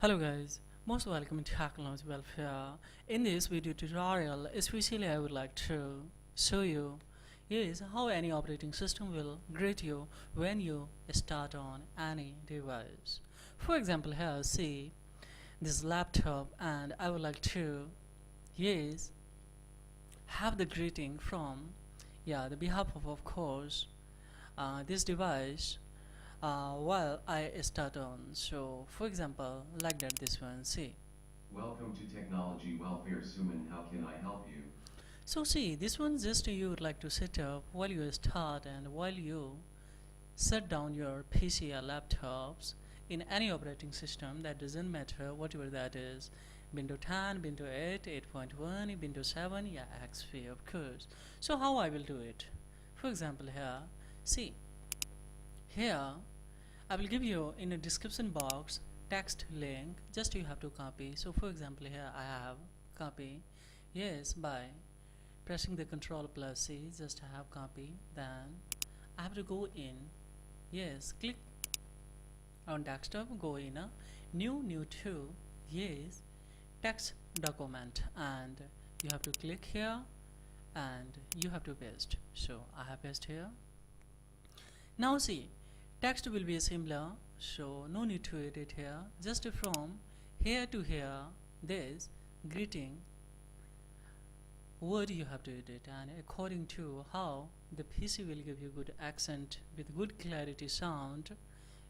Hello guys, most welcome to Technology Welfare. In this video tutorial, especially I would like to show you is how any operating system will greet you when you start on any device. For example, here see this laptop and I would like to yes have the greeting from the behalf of course this device while I start on. So for example, like that this one, see. Welcome to Technology Welfare Suman. How can I help you? So see, this one just you would like to set up while you start and while you set down your PC or laptops in any operating system, that doesn't matter whatever that is. Windows 10, Windows 8, 8.1, Windows 7, yeah, XP of course. So how I will do it? For example here, see, here I will give you in a description box text link, just you have to copy. So for example here I have copy, yes, by pressing the Control plus C, just I have copy. Then I have to go in, yes, click on desktop, go in a new to, yes, text document, and you have to click here and you have to paste. So I have paste here. Now see, text will be similar, so no need to edit here. Just from here to here, this greeting word you have to edit, and according to how the PC will give you good accent with good clarity sound,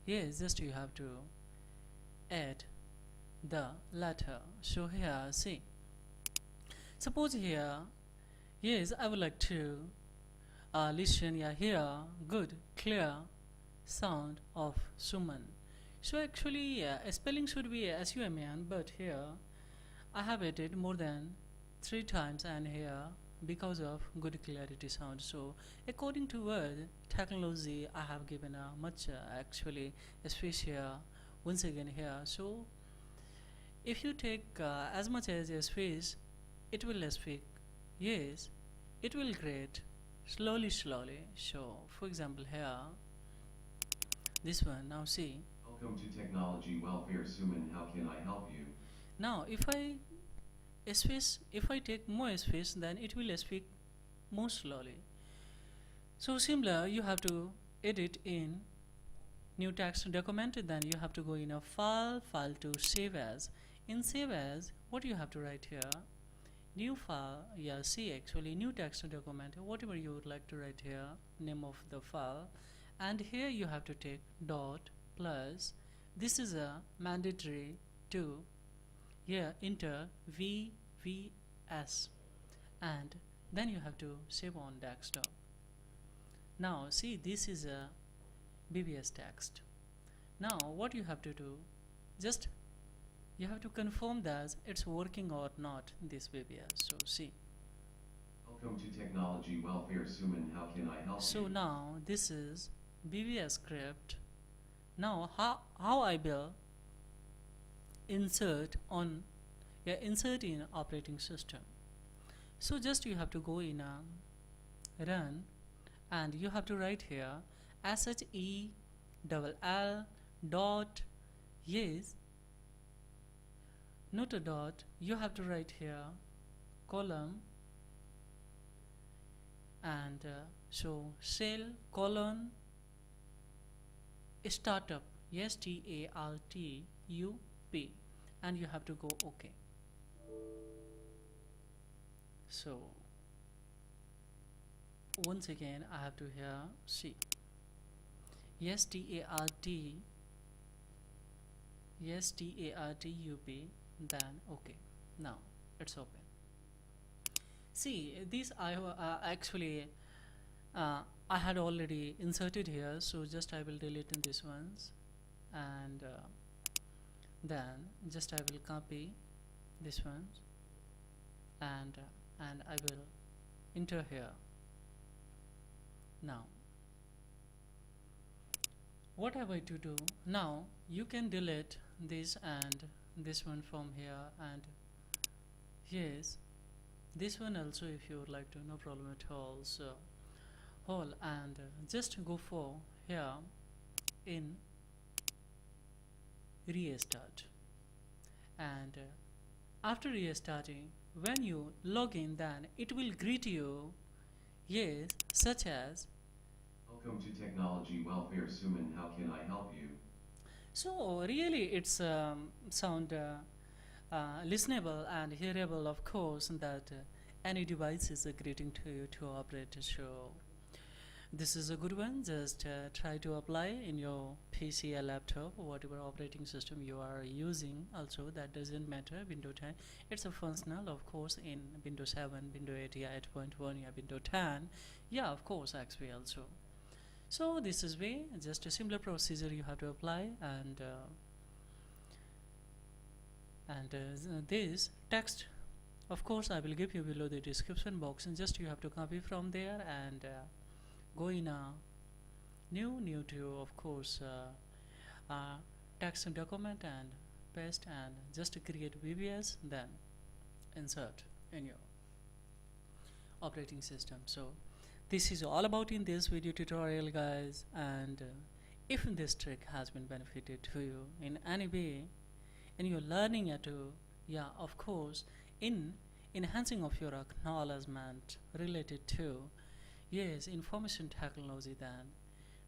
yes, just you have to add the letter. So here see, suppose here, yes, I would like to listen here good clear sound of Suman. So actually spelling should be SUMAN, but here I have added more than 3 times and here because of good clarity sound. So according to word technology, I have given a much actually space here once again here. So if you take as much as a space, it will speak, yes, it will create slowly. So for example here, this one, now see. Welcome to Technology Welfare Suman. How can I help you? Now if I take more space, then it will speak more slowly. So similar, you have to edit in new text document, then you have to go in a file to save as. In save as, what you have to write here, new file, yeah, see, actually new text document, whatever you would like to write here, name of the file, and here you have to take dot plus, this is a mandatory to enter VVS, and then you have to save on desktop. Now see, this is a BBS text. Now what you have to do, just you have to confirm that it's working or not, this BBS. So see, Welcome to Technology Welfare Suman. How can I help so you? now this is BBS script. Now how I will insert on insert in operating system. So just you have to go in a run and you have to write here SHE dot, yes, not a dot, you have to write here column, and so shell colon startup, STARTUP, and you have to go OK. So once again I have to here see STARTUP, then OK. Now it's open. See, these actually I had already inserted here, so just I will delete in these ones, and then just I will copy this ones, and I will enter here. Now what have I to do? Now you can delete this and this one from here, and yes, this one also if you would like to, no problem at all. So whole, and just go for here in restart. and after restarting, when you log in, then it will greet you, yes, such as. Welcome to Technology Welfare Suman. How can I help you? So really it's sound listenable and hearable, of course, that any device is a greeting to you to operate. So this is a good one. Just try to apply in your PC or laptop, whatever operating system you are using. Also, that doesn't matter. Windows 10, it's a functional, of course, in Windows 7, Windows 8, yeah, 8.1, yeah, Windows 10. Yeah, of course, XP also. So this is way just a similar procedure you have to apply, and this text, of course, I will give you below the description box, and just you have to copy from there and go in a new to, of course, text document and paste and just create VBS, then insert in your operating system. So this is all about in this video tutorial, guys, and if this trick has been benefited to you in any way in your learning at yeah, of course, in enhancing of your acknowledgement related to, yes, information technology, then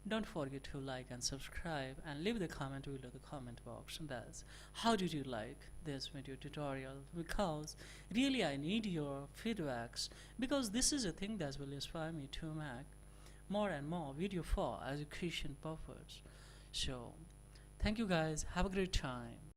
don't forget to like and subscribe and leave the comment below the comment box. That's how did you like this video tutorial, because really I need your feedbacks, because this is a thing that will inspire me to make more and more video for education purpose. So thank you guys, have a great time.